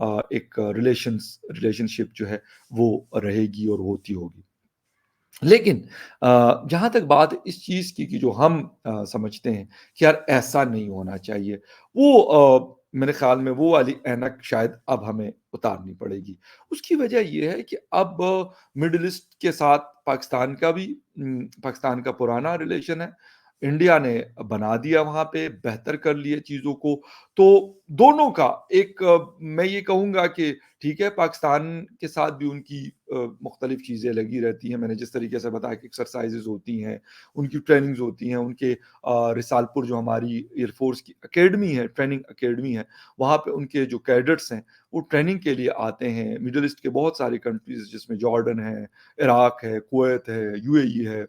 ایک ریلیشن شپ جو ہے وہ رہے گی اور ہوتی ہوگی۔ لیکن جہاں تک بات اس چیز کی کہ جو ہم سمجھتے ہیں کہ یار ایسا نہیں ہونا چاہیے، وہ میرے خیال میں وہ والی اینک شاید اب ہمیں اتارنی پڑے گی۔ اس کی وجہ یہ ہے کہ اب مڈل ایسٹ کے ساتھ پاکستان کا پرانا ریلیشن ہے، انڈیا نے بنا دیا وہاں پہ، بہتر کر لیے چیزوں کو، تو دونوں کا ایک میں یہ کہوں گا کہ ٹھیک ہے پاکستان کے ساتھ بھی ان کی مختلف چیزیں لگی رہتی ہیں، میں نے جس طریقے سے بتایا کہ ایکسرسائزز ہوتی ہیں، ان کی ٹریننگز ہوتی ہیں، ان کے رسالپور جو ہماری ایئر فورس کی اکیڈمی ہے، ٹریننگ اکیڈمی ہے، وہاں پہ ان کے جو کیڈٹس ہیں وہ ٹریننگ کے لیے آتے ہیں۔ مڈل ایسٹ کے بہت ساری کنٹریز جس میں جارڈن ہے، عراق ہے، کویت ہے، یو اے ای ہے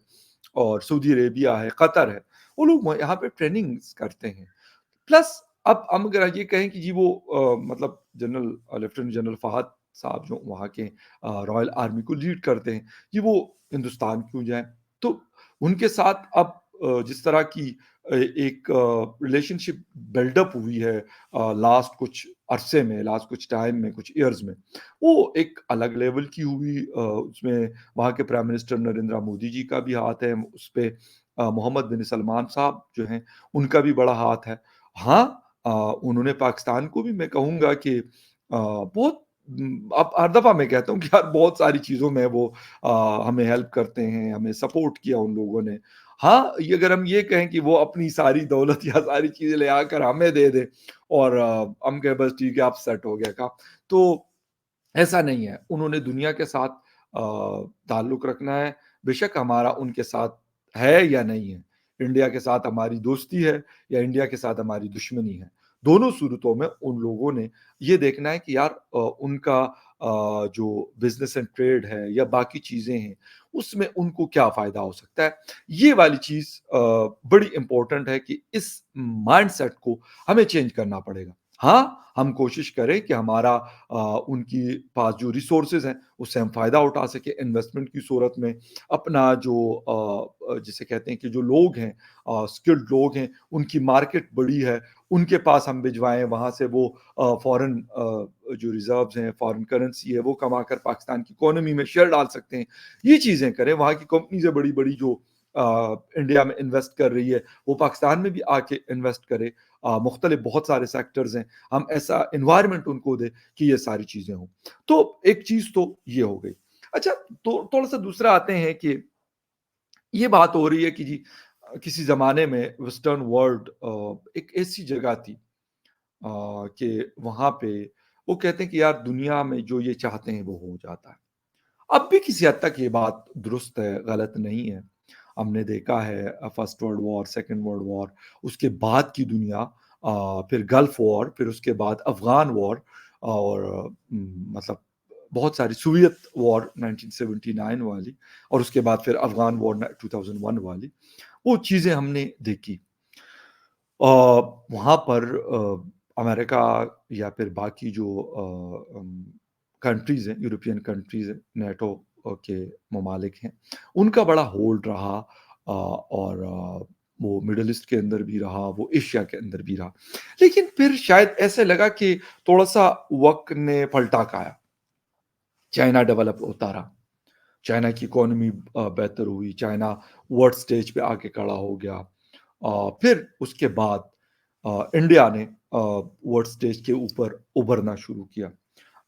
اور سعودی عربیہ ہے، قطر ہے، وہ لوگ یہاں پہ ٹریننگز کرتے ہیں۔ پلس اب ہم اگر یہ کہیں کہ جی وہ مطلب لیفٹیننٹ جنرل فہد صاحب جو وہاں کے رائل آرمی کو لیڈ کرتے ہیں، جی وہ ہندوستان کیوں جائیں؟ تو ان کے ساتھ اب جس طرح کی ایک ریلیشن شپ بلڈ اپ ہوئی ہے لاسٹ کچھ عرصے میں، لاسٹ کچھ ٹائم میں، کچھ ایئرز میں، وہ ایک الگ لیول کی ہوئی۔ اس میں وہاں کے پرائم منسٹر نریندر مودی جی کا بھی ہاتھ ہے اس پہ، محمد بن سلمان صاحب جو ہیں ان کا بھی بڑا ہاتھ ہے۔ ہاں انہوں نے پاکستان کو بھی میں کہوں گا کہ بہت اب ہر دفعہ میں کہتا ہوں کہ یار بہت ساری چیزوں میں وہ ہمیں ہیلپ کرتے ہیں، ہمیں سپورٹ کیا ان لوگوں نے۔ ہاں یہ اگر ہم یہ کہیں کہ وہ اپنی ساری دولت یا ساری چیزیں لے آ کر ہمیں دے دیں اور ہم کہیں بس ٹھیک ہے اب سیٹ ہو گیا کام، تو ایسا نہیں ہے۔ انہوں نے دنیا کے ساتھ تعلق رکھنا ہے، بے شک ہمارا ان کے ساتھ ہے یا نہیں ہے، انڈیا کے ساتھ ہماری دوستی ہے یا انڈیا کے ساتھ ہماری دشمنی ہے، دونوں صورتوں میں ان لوگوں نے یہ دیکھنا ہے کہ یار ان کا جو بزنس اینڈ ٹریڈ ہے یا باقی چیزیں ہیں اس میں ان کو کیا فائدہ ہو سکتا ہے۔ یہ والی چیز بڑی امپورٹنٹ ہے کہ اس مائنڈ سیٹ کو ہمیں چینج کرنا پڑے گا۔ ہاں ہم کوشش کریں کہ ہمارا ان کی پاس جو ریسورسز ہیں اس سے ہم فائدہ اٹھا سکیں انویسٹمنٹ کی صورت میں، اپنا جو جسے کہتے ہیں کہ جو لوگ ہیں اسکلڈ لوگ ہیں ان کی مارکیٹ بڑی ہے، ان کے پاس ہم بھجوائیں، وہاں سے وہ فورن جو ریزروز ہیں، فورن کرنسی ہے وہ کما کر پاکستان کی اکانومی میں شیئر ڈال سکتے ہیں، یہ چیزیں کریں۔ وہاں کی کمپنیز بڑی بڑی جو انڈیا میں انویسٹ کر رہی ہے وہ پاکستان میں بھی آ کے انویسٹ کرے، مختلف بہت سارے سیکٹرز ہیں، ہم ایسا انوائرمنٹ ان کو دے کہ یہ ساری چیزیں ہوں۔ تو ایک چیز تو یہ ہو گئی۔ اچھا تو تھوڑا سا دوسرا آتے ہیں کہ یہ بات ہو رہی ہے کہ جی کسی زمانے میں ویسٹرن ورلڈ ایک ایسی جگہ تھی کہ وہاں پہ وہ کہتے ہیں کہ یار دنیا میں جو یہ چاہتے ہیں وہ ہو جاتا ہے۔ اب بھی کسی حد تک یہ بات درست ہے، غلط نہیں ہے۔ ہم نے دیکھا ہے first world war, second world war, اس کے بعد کی دنیا، پھر گلف وار، پھر اس کے بعد افغان وار، اور مطلب بہت ساری سوویت وار 1979 والی، اور اس کے بعد پھر افغان وار 2001 والی، وہ چیزیں ہم نے دیکھی۔ وہاں پر امریکہ یا پھر باقی جو کنٹریز ہیں، یورپین کنٹریز ہیں، نیٹو کے ممالک ہیں، ان کا بڑا ہولڈ رہا، اور وہ مڈل ایسٹ کے اندر بھی رہا، وہ ایشیا کے اندر بھی رہا۔ لیکن پھر شاید ایسے لگا کہ تھوڑا سا وقت نے پلٹا کھایا، چائنا ڈیولپ ہوتا رہا، چائنا کی اکانومی بہتر ہوئی، چائنا ورلڈ سٹیج پہ آ کے کھڑا ہو گیا۔ پھر اس کے بعد انڈیا نے ورلڈ سٹیج کے اوپر ابھرنا شروع کیا،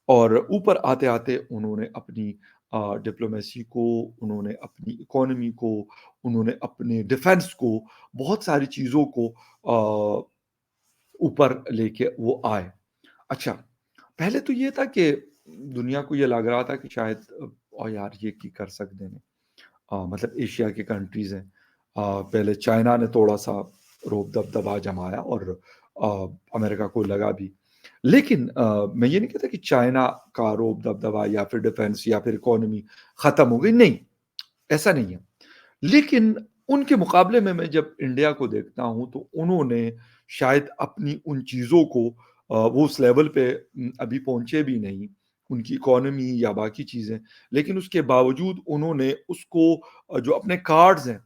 اور اوپر آتے آتے انہوں نے اپنی ڈپلومیسی کو، انہوں نے اپنی اکانومی کو، انہوں نے اپنے ڈیفنس کو، بہت ساری چیزوں کو اوپر لے کے وہ آئے۔ اچھا پہلے تو یہ تھا کہ دنیا کو یہ لگ رہا تھا کہ شاید اور یار یہ کی کر سکتے ہیں، مطلب ایشیا کی کنٹریز ہیں، پہلے چائنا نے تھوڑا سا روب دبدبا جمایا اور امریکہ کو لگا بھی، لیکن میں یہ نہیں کہتا کہ چائنا کا روب دبدبا یا پھر ڈیفنس یا پھر اکانومی ختم ہو گئی، نہیں، ایسا نہیں ہے۔ لیکن ان کے مقابلے میں جب انڈیا کو دیکھتا ہوں تو انہوں نے شاید اپنی ان چیزوں کو وہ اس لیول پہ ابھی پہنچے بھی نہیں، ان کی اکانومی یا باقی چیزیں، لیکن اس کے باوجود انہوں نے اس کو جو اپنے کارڈز ہیں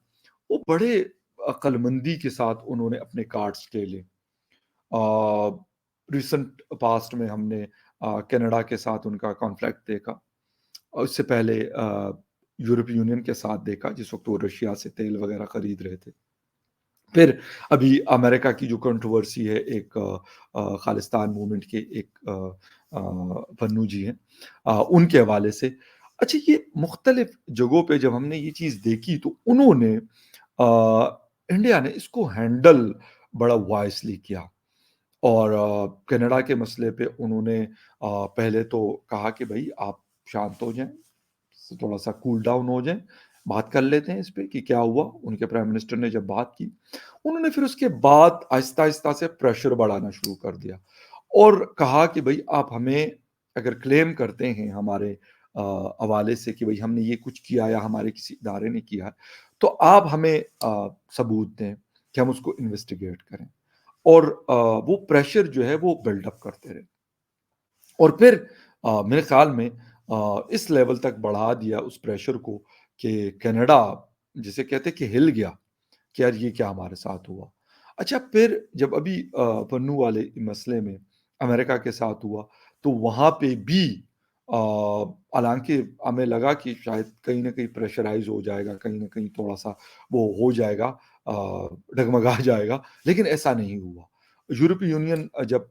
وہ بڑے عقل مندی کے ساتھ انہوں نے اپنے کارڈز کھیلے۔ ریسنٹ پاسٹ میں ہم نے کینیڈا کے ساتھ ان کا کانفلکٹ دیکھا، اور اس سے پہلے یورپی یونین کے ساتھ دیکھا جس وقت وہ رشیا سے تیل وغیرہ خرید رہے تھے، پھر ابھی امریکہ کی جو کنٹروورسی ہے ایک خالستان موومنٹ کے ایک پنو جی ہیں، ان کے حوالے سے، اچھا یہ مختلف جگہوں پہ جب ہم نے یہ چیز دیکھی تو انہوں نے انڈیا نے اس کو ہینڈل بڑا وائسلی کیا، اور کینیڈا کے مسئلے پہ انہوں نے پہلے تو کہا کہ بھائی آپ شانت ہو جائیں، تھوڑا سا کول ڈاؤن ہو جائیں، بات کر لیتے ہیں اس پہ کہ کیا ہوا۔ ان کے پرائم منسٹر نے جب بات کی، انہوں نے پھر اس کے بعد آہستہ آہستہ سے پریشر بڑھانا شروع کر دیا اور کہا کہ بھائی آپ ہمیں اگر کلیم کرتے ہیں ہمارے حوالے سے کہ بھائی ہم نے یہ کچھ کیا یا ہمارے کسی ادارے نے کیا تو آپ ہمیں ثبوت دیں کہ ہم اس کو انویسٹیگیٹ کریں، اور وہ پریشر جو ہے وہ بلڈ اپ کرتے رہے، اور پھر میرے خیال میں اس لیول تک بڑھا دیا اس پریشر کو کہ کینیڈا جسے کہتے کہ ہل گیا کہ یار یہ کیا ہمارے ساتھ ہوا۔ اچھا پھر جب ابھی پنو والے مسئلے میں امریکہ کے ساتھ ہوا تو وہاں پہ بھی حالانکہ ہمیں لگا کہ شاید کہیں نہ کہیں پریشرائز ہو جائے گا، کہیں نہ کہیں تھوڑا سا وہ ہو جائے گا، ڈگمگا جائے گا، لیکن ایسا نہیں ہوا۔ یورپی یونین جب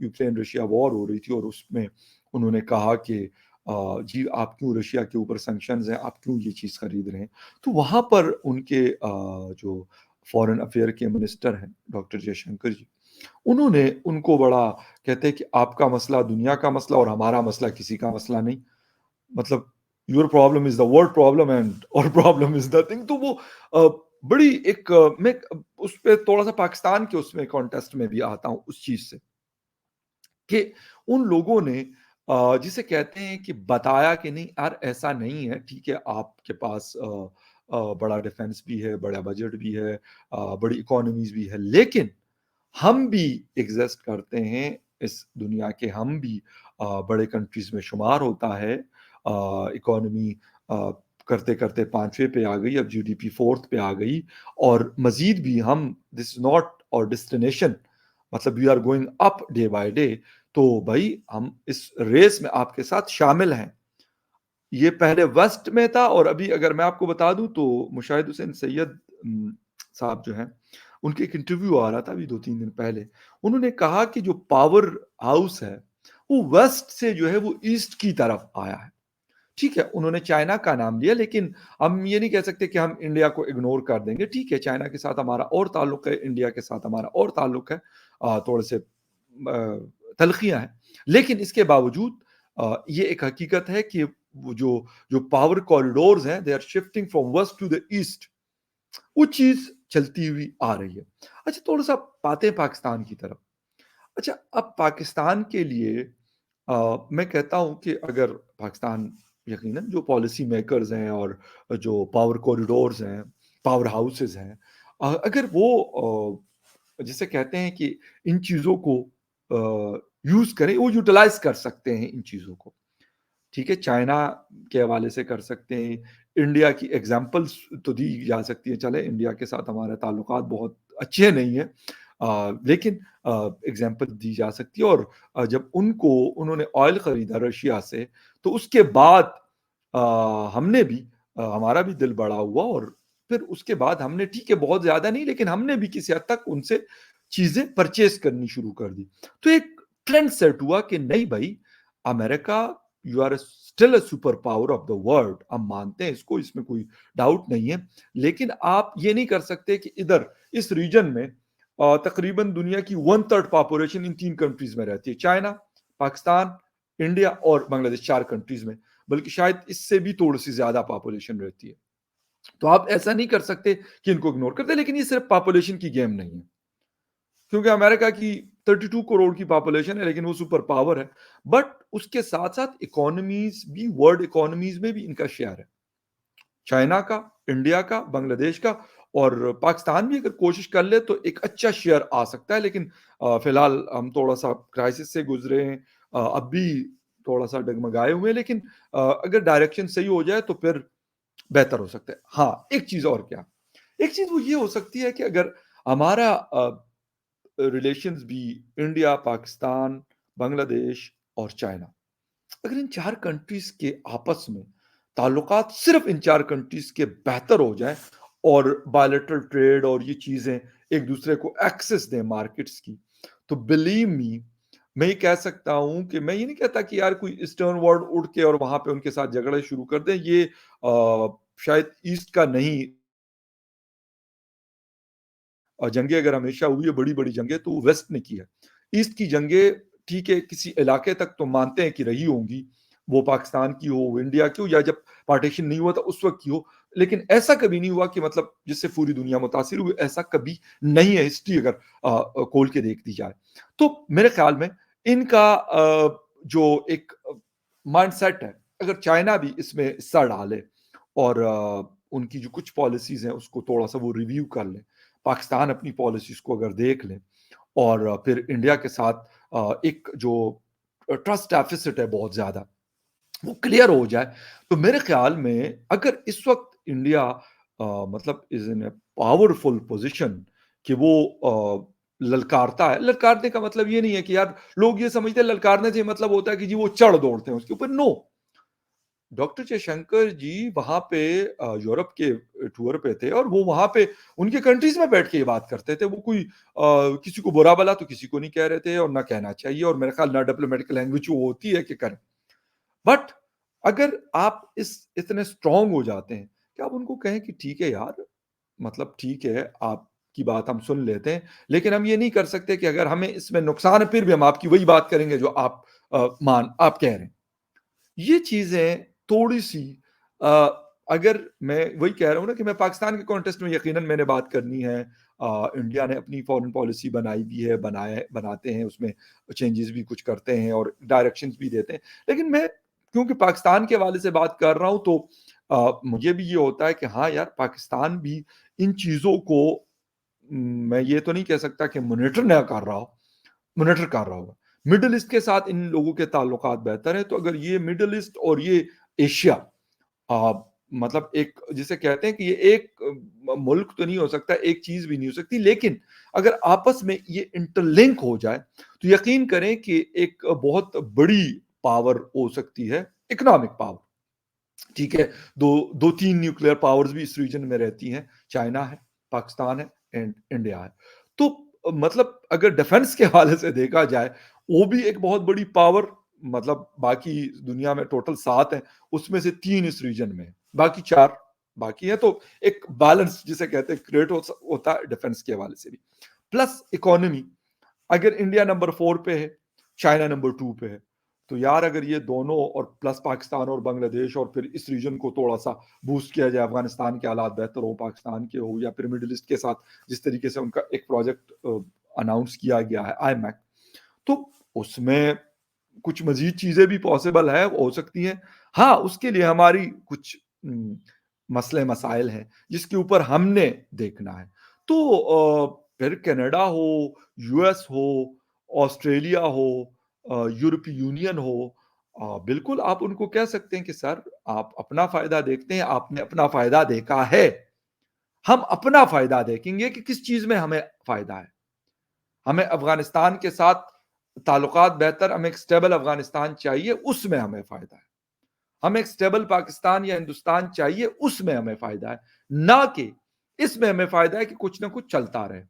یوکرین رشیا وار ہو رہی تھی اور اس میں انہوں نے کہا کہ جی آپ کیوں رشیا کے اوپر سینکشنز ہیں، آپ کیوں یہ چیز خرید رہے ہیں، تو وہاں پر ان کے جو فورن افیئر کے منسٹر ہیں ڈاکٹر جے شنکر جی، انہوں نے ان کو بڑا کہتے ہیں کہ آپ کا مسئلہ دنیا کا مسئلہ اور ہمارا مسئلہ کسی کا مسئلہ نہیں، مطلب your problem is the world problem and اور پرابلم از دا تھنگ۔ تو وہ بڑی ایک میں اس پہ تھوڑا سا پاکستان کے اس میں کانٹیسٹ میں بھی آتا ہوں اس چیز سے کہ ان لوگوں نے جسے کہتے ہیں کہ بتایا کہ نہیں یار ایسا نہیں ہے، ٹھیک ہے آپ کے پاس بڑا ڈیفنس بھی ہے، بڑا بجٹ بھی ہے، بڑی اکانومیز بھی ہے، لیکن ہم بھی ایگزسٹ کرتے ہیں اس دنیا کے، ہم بھی بڑے کنٹریز میں شمار ہوتا ہے، اکانومی کرتے کرتے 5ویں پہ آ گئی، اب جی ڈی پی 4 پہ آ گئی، اور مزید بھی ہم دس از ناٹ اور ڈیسٹینیشن، مطلب we are going up day by day, تو بھائی ہم اس ریس میں آپ کے ساتھ شامل ہیں۔ یہ پہلے ویسٹ میں تھا، اور ابھی اگر میں آپ کو بتا دوں تو مشاہد حسین سید صاحب جو ہیں ان کے ایک انٹرویو آ رہا تھا ابھی 2-3 دن پہلے، انہوں نے کہا کہ جو پاور ہاؤس ہے وہ ویسٹ سے جو ہے وہ ایسٹ کی طرف آیا ہے، ٹھیک ہے انہوں نے چائنا کا نام لیا، لیکن ہم یہ نہیں کہہ سکتے کہ ہم انڈیا کو اگنور کر دیں گے، ٹھیک ہے چائنا کے ساتھ ہمارا اور تعلق ہے، انڈیا کے ساتھ ہمارا اور تعلق ہے، تھوڑے سے تلخیاں ہیں، لیکن اس کے باوجود یہ ایک حقیقت ہے کہ وہ جو پاور کوریڈورز ہیں they are shifting from west to the east, وہ چیز چلتی ہوئی آ رہی ہے۔ اچھا تھوڑا سا باتیں پاکستان کی طرف، اچھا اب پاکستان کے لیے میں کہتا ہوں کہ اگر پاکستان یقیناً جو پالیسی میکرز ہیں اور جو پاور کوریڈورز ہیں، پاور ہاؤسز ہیں، اگر وہ جسے کہتے ہیں کہ ان چیزوں کو یوز کریں، وہ یوٹیلائز کر سکتے ہیں ان چیزوں کو، ٹھیک ہے چائنا کے حوالے سے کر سکتے ہیں، انڈیا کی ایگزامپلس تو دی جا سکتی ہیں، چلے انڈیا کے ساتھ ہمارے تعلقات بہت اچھے نہیں ہیں، لیکن ایگزامپل دی جا سکتی ہے، اور جب انہوں نے آئل خریدا رشیا سے تو اس کے بعد ہم نے بھی ہمارا بھی دل بڑا ہوا، اور پھر اس کے بعد ہم نے ٹھیک ہے بہت زیادہ نہیں لیکن ہم نے بھی کسی حد تک ان سے چیزیں پرچیز کرنی شروع کر دی، تو ایک ٹرینڈ سیٹ ہوا کہ نہیں بھائی امریکہ you are still a super power of the world, ہم مانتے ہیں اس کو، اس میں کوئی ڈاؤٹ نہیں ہے، لیکن آپ یہ نہیں کر سکتے کہ ادھر اس ریجن میں تقریباً دنیا کی 1/3 پاپولیشن ان 3 کنٹریز میں رہتی ہے، چائنا، پاکستان، انڈیا اور بنگلہ دیش، 4 کنٹریز میں، بلکہ شاید اس سے بھی تھوڑی سی زیادہ پاپولیشن رہتی ہے، تو آپ ایسا نہیں کر سکتے کہ ان کو اگنور کر دیں، لیکن یہ صرف پاپولیشن کی گیم نہیں ہے، کیونکہ امریکہ کی 32 کروڑ کی پاپولیشن ہے لیکن وہ سپر پاور ہے، بٹ اس کے ساتھ ساتھ اکانومیز بھی، ورلڈ اکانومیز میں بھی ان کا شیئر ہے، چائنا کا، انڈیا کا، بنگلہ دیش کا، اور پاکستان بھی اگر کوشش کر لے تو ایک اچھا شیئر آ سکتا ہے، لیکن فی الحال ہم تھوڑا سا کرائسس سے گزرے ہیں، اب بھی تھوڑا سا ڈگمگائے ہوئے، لیکن اگر ڈائریکشن صحیح ہو جائے تو پھر بہتر ہو سکتا ہے۔ ہاں ایک چیز اور کیا، ایک چیز وہ یہ ہو سکتی ہے کہ اگر ہمارا ریلیشنز بھی انڈیا، پاکستان، بنگلہ دیش اور چائنا، اگر ان 4 کنٹریز کے آپس میں تعلقات صرف ان 4 کنٹریز کے بہتر ہو جائیں اور بائلیٹرل ٹریڈ اور یہ چیزیں ایک دوسرے کو ایکسس دیں مارکیٹس کی، تو بلیو می میں یہ کہہ سکتا ہوں کہ میں یہ نہیں کہتا کہ یار کوئی ایسٹرن ورلڈ اڑ کے اور وہاں پہ ان کے ساتھ جھگڑے شروع کر دیں، یہ شاید ایسٹ کا نہیں، اور جنگیں اگر ہمیشہ ہوئی ہے بڑی بڑی جنگیں تو وہ ویسٹ نے کی ہے، ایسٹ کی جنگیں ٹھیک ہے کسی علاقے تک تو مانتے ہیں کہ رہی ہوں گی، وہ پاکستان کی ہو وہ انڈیا کی ہو یا جب پارٹیشن نہیں ہوا تھا اس وقت کی ہو، لیکن ایسا کبھی نہیں ہوا کہ مطلب جس سے پوری دنیا متاثر ہوئی، ایسا کبھی نہیں ہے ہسٹری اگر کھول کے دیکھ دی جائے تو میرے خیال میں ان کا جو ایک مائنڈ سیٹ ہے، اگر چائنا بھی اس میں حصہ ڈالے اور ان کی جو کچھ پالیسیز ہیں اس کو تھوڑا سا وہ ریویو کر لیں، پاکستان اپنی پالیسیز کو اگر دیکھ لیں اور پھر انڈیا کے ساتھ ایک جو ٹرسٹ ڈیفیسٹ ہے بہت زیادہ وہ کلیئر ہو جائے، تو میرے خیال میں اگر اس وقت انڈیا مطلب از ان اے پاورفل پوزیشن کہ وہ للکارتا ہے، للکارنے کا مطلب یہ نہیں ہے کہ یار لوگ یہ سمجھتے ہیں للکارنے سے مطلب ہوتا ہے کہ جی وہ چڑھ دوڑتے ہیں اس کے اوپر، نو، ڈاکٹر جے شنکر جی وہاں پہ یورپ کے ٹور پہ تھے اور وہ وہاں پہ ان کے کنٹریز میں بیٹھ کے یہ بات کرتے تھے، وہ کوئی کسی کو برا بلا تو کسی کو نہیں کہہ رہے تھے اور نہ کہنا چاہیے، اور میرے خیال نہ ڈپلومیٹک لینگویج وہ ہوتی ہے کہ کریں، بٹ اگر آپ اتنے اسٹرانگ ہو جاتے ہیں کہ آپ ان کو کہیں کہ ٹھیک ہے یار مطلب ٹھیک ہے آپ کی بات ہم سن لیتے ہیں لیکن ہم یہ نہیں کر سکتے کہ اگر ہمیں اس میں نقصان ہے پھر بھی ہم آپ کی وہی بات کریں گے جو آپ کہہ رہے ہیں، یہ چیزیں تھوڑی سی اگر میں وہی کہہ رہا ہوں نا کہ میں پاکستان کے کانٹیکسٹ میں یقیناً میں نے بات کرنی ہے، انڈیا نے اپنی فورن پالیسی بنائی بھی ہے، بناتے ہیں اس میں چینجز بھی کچھ کرتے ہیں اور ڈائریکشنز بھی دیتے ہیں، لیکن میں کیونکہ پاکستان کے حوالے سے بات کر رہا ہوں تو مجھے بھی یہ ہوتا ہے کہ ہاں یار پاکستان بھی ان چیزوں کو میں یہ تو نہیں کہہ سکتا کہ مانیٹر نہ کر رہا ہو، مانیٹر کر رہا ہوگا، مڈل ایسٹ کے ساتھ ان لوگوں کے تعلقات بہتر ہیں، تو اگر یہ مڈل ایسٹ اور یہ ایشیا مطلب ایک جسے کہتے ہیں کہ یہ ایک ملک تو نہیں ہو سکتا، ایک چیز بھی نہیں ہو سکتی، لیکن اگر آپس میں یہ انٹر لنک ہو جائے تو یقین کریں کہ ایک بہت بڑی پاور ہو سکتی ہے، اکنامک پاور، ٹھیک ہے، دو تین نیوکلیئر پاورز بھی اس ریجن میں رہتی ہیں، چائنا ہے، پاکستان ہے اینڈ انڈیا ہے، تو مطلب اگر ڈیفنس کے حوالے سے دیکھا جائے وہ بھی ایک بہت بڑی پاور، مطلب باقی دنیا میں ٹوٹل 7 ہیں اس میں سے 3 اس ریجن میں ہیں، باقی 4 باقی ہیں، تو ایک بیلنس جسے کہتے ہیں کریٹ ہوتا ہے ڈیفنس کے حوالے سے بھی، پلس اکانومی، اگر انڈیا نمبر 4 پہ ہے، چائنا نمبر 2 پہ ہے، تو یار اگر یہ دونوں اور پلس پاکستان اور بنگلہ دیش اور پھر اس ریجن کو تھوڑا سا بوسٹ کیا جائے، افغانستان کے حالات بہتر ہو، پاکستان کے ہو، یا پھر مڈل ایسٹ کے ساتھ جس طریقے سے ان کا ایک پروجیکٹ اناؤنس کیا گیا ہے آئی میک، تو اس میں کچھ مزید چیزیں بھی پاسبل ہے ہو سکتی ہیں، ہاں اس کے لیے ہماری کچھ مسئلے مسائل ہیں جس کے اوپر ہم نے دیکھنا ہے، تو پھر کینیڈا ہو، یو ایس ہو، آسٹریلیا ہو، یورپی یونین ہو، بالکل آپ ان کو کہہ سکتے ہیں کہ سر آپ اپنا فائدہ دیکھتے ہیں، آپ نے اپنا فائدہ دیکھا ہے، ہم اپنا فائدہ دیکھیں گے کہ کس چیز میں ہمیں فائدہ ہے، ہمیں افغانستان کے ساتھ تعلقات بہتر، ہمیں ایک سٹیبل افغانستان چاہیے، اس میں ہمیں فائدہ ہے، ہمیں ایک سٹیبل پاکستان یا ہندوستان چاہیے، اس میں ہمیں فائدہ ہے، نہ کہ اس میں ہمیں فائدہ ہے کہ کچھ نہ کچھ چلتا رہے،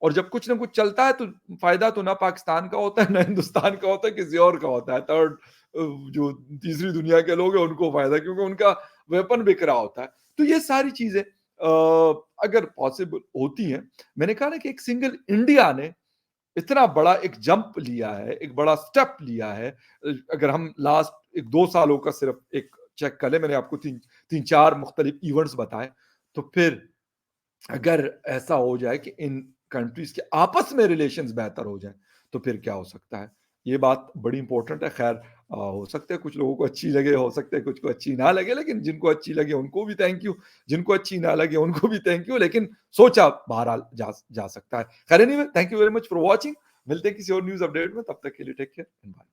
اور جب کچھ نہ کچھ چلتا ہے تو فائدہ تو نہ پاکستان کا ہوتا ہے نہ ہندوستان کا ہوتا ہے، کسی اور کا ہوتا ہے، تھرڈ جو تیسری دنیا کے لوگ ہیں ان کو فائدہ، کیونکہ ان کا ویپن بک رہا ہوتا ہے، تو یہ ساری چیزیں اگر پاسبل ہوتی ہیں، میں نے کہا نا کہ ایک سنگل انڈیا نے اتنا بڑا ایک جمپ لیا ہے، ایک بڑا سٹیپ لیا ہے، اگر ہم لاسٹ 1-2 سالوں کا صرف ایک چیک کر لیں، میں نے آپ کو تین چار مختلف ایونٹس بتائے، تو پھر اگر ایسا ہو جائے کہ ان کنٹریز کے آپس میں ریلیشنز بہتر ہو جائیں تو پھر کیا ہو سکتا ہے، یہ بات بڑی امپورٹنٹ ہے، خیر ہو سکتا ہے کچھ لوگوں کو اچھی لگے، ہو سکتا ہے کچھ کو اچھی نہ لگے، لیکن جن کو اچھی لگے ان کو بھی تھینک یو، جن کو اچھی نہ لگے ان کو بھی تھینک یو، لیکن سوچا بہرحال جا سکتا ہے، خیر any way thank you very much for watching, ملتے ہیں کسی اور نیوز اپڈیٹ میں، تب تک کے لیے ٹیک کیئر، بائے۔